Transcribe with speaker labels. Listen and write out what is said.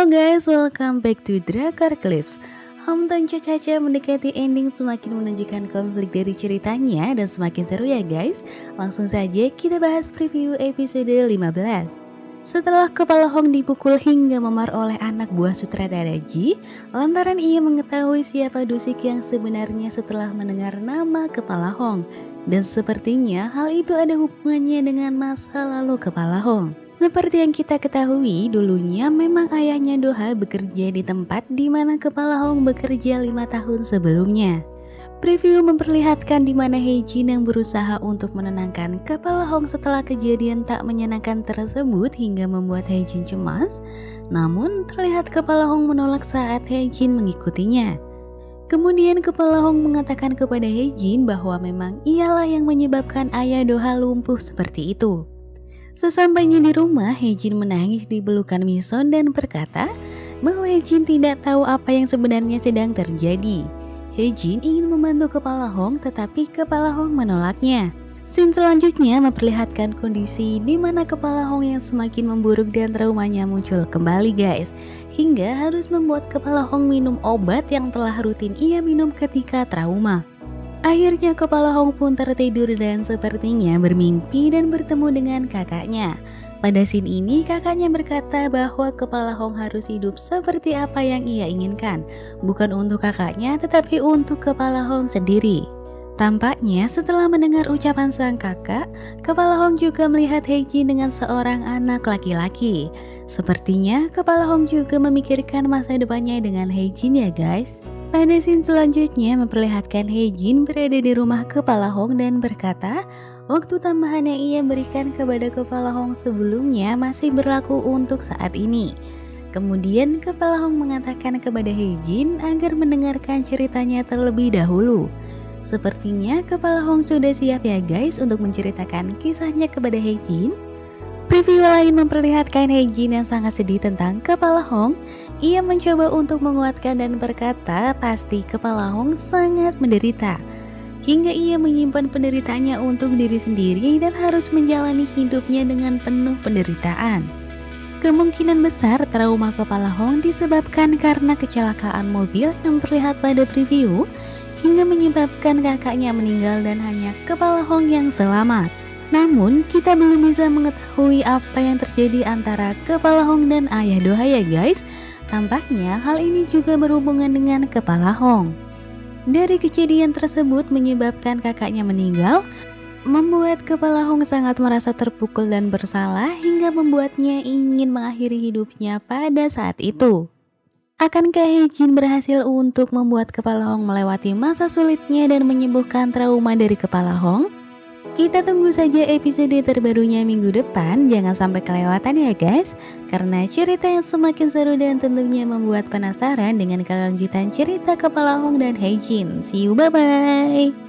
Speaker 1: Halo guys, welcome back to Drakor Clips. Hometown Caca mendekati ending semakin menunjukkan konflik dari ceritanya dan semakin seru ya guys. Langsung saja kita bahas preview episode 15. Setelah Kepala Hong dipukul hingga memar oleh anak buah sutradara Ji, lantaran ia mengetahui siapa Dusik yang sebenarnya setelah mendengar nama Kepala Hong. Dan sepertinya hal itu ada hubungannya dengan masa lalu Kepala Hong. Seperti yang kita ketahui, dulunya memang ayahnya Doha bekerja di tempat di mana Kepala Hong bekerja 5 tahun sebelumnya. Preview memperlihatkan di mana Hye-jin yang berusaha untuk menenangkan Kepala Hong setelah kejadian tak menyenangkan tersebut hingga membuat Hye-jin cemas. Namun terlihat Kepala Hong menolak saat Hye-jin mengikutinya. Kemudian Kepala Hong mengatakan kepada Hye-jin bahwa memang ialah yang menyebabkan ayah Doha lumpuh seperti itu. Sesampainya di rumah, Hye-jin menangis di pelukan Mison dan berkata bahwa Hye-jin tidak tahu apa yang sebenarnya sedang terjadi. Hye-jin ingin membantu Kepala Hong tetapi Kepala Hong menolaknya. Scene selanjutnya memperlihatkan kondisi di mana Kepala Hong yang semakin memburuk dan traumanya muncul kembali guys. Hingga harus membuat Kepala Hong minum obat yang telah rutin ia minum ketika trauma. Akhirnya Kepala Hong pun tertidur dan sepertinya bermimpi dan bertemu dengan kakaknya. Pada scene ini kakaknya berkata bahwa Kepala Hong harus hidup seperti apa yang ia inginkan. Bukan untuk kakaknya tetapi untuk Kepala Hong sendiri. Tampaknya setelah mendengar ucapan sang kakak, Kepala Hong juga melihat Hye-jin dengan seorang anak laki-laki. Sepertinya Kepala Hong juga memikirkan masa depannya dengan Hye-jin ya guys. Pada scene selanjutnya memperlihatkan Hye-jin berada di rumah Kepala Hong dan berkata, waktu tambahan yang ia berikan kepada Kepala Hong sebelumnya masih berlaku untuk saat ini. Kemudian Kepala Hong mengatakan kepada Hye-jin agar mendengarkan ceritanya terlebih dahulu. Sepertinya Kepala Hong sudah siap ya guys untuk menceritakan kisahnya kepada Hye-jin. Preview lain memperlihatkan Hye-jin yang sangat sedih tentang Kepala Hong. Ia mencoba untuk menguatkan dan berkata pasti Kepala Hong sangat menderita. Hingga ia menyimpan penderitaannya untuk diri sendiri dan harus menjalani hidupnya dengan penuh penderitaan. Kemungkinan besar trauma Kepala Hong disebabkan karena kecelakaan mobil yang terlihat pada preview hingga menyebabkan kakaknya meninggal dan hanya Kepala Hong yang selamat. Namun kita belum bisa mengetahui apa yang terjadi antara Kepala Hong dan ayah Doha ya guys. Tampaknya hal ini juga berhubungan dengan Kepala Hong. Dari kejadian tersebut menyebabkan kakaknya meninggal, membuat Kepala Hong sangat merasa terpukul dan bersalah hingga membuatnya ingin mengakhiri hidupnya pada saat itu. Akankah Hye-jin berhasil untuk membuat Kepala Hong melewati masa sulitnya dan menyembuhkan trauma dari Kepala Hong? Kita tunggu saja episode terbarunya minggu depan, jangan sampai kelewatan ya guys. Karena cerita yang semakin seru dan tentunya membuat penasaran dengan kelanjutan cerita Kepala Hong dan Hye-jin. See you, bye-bye!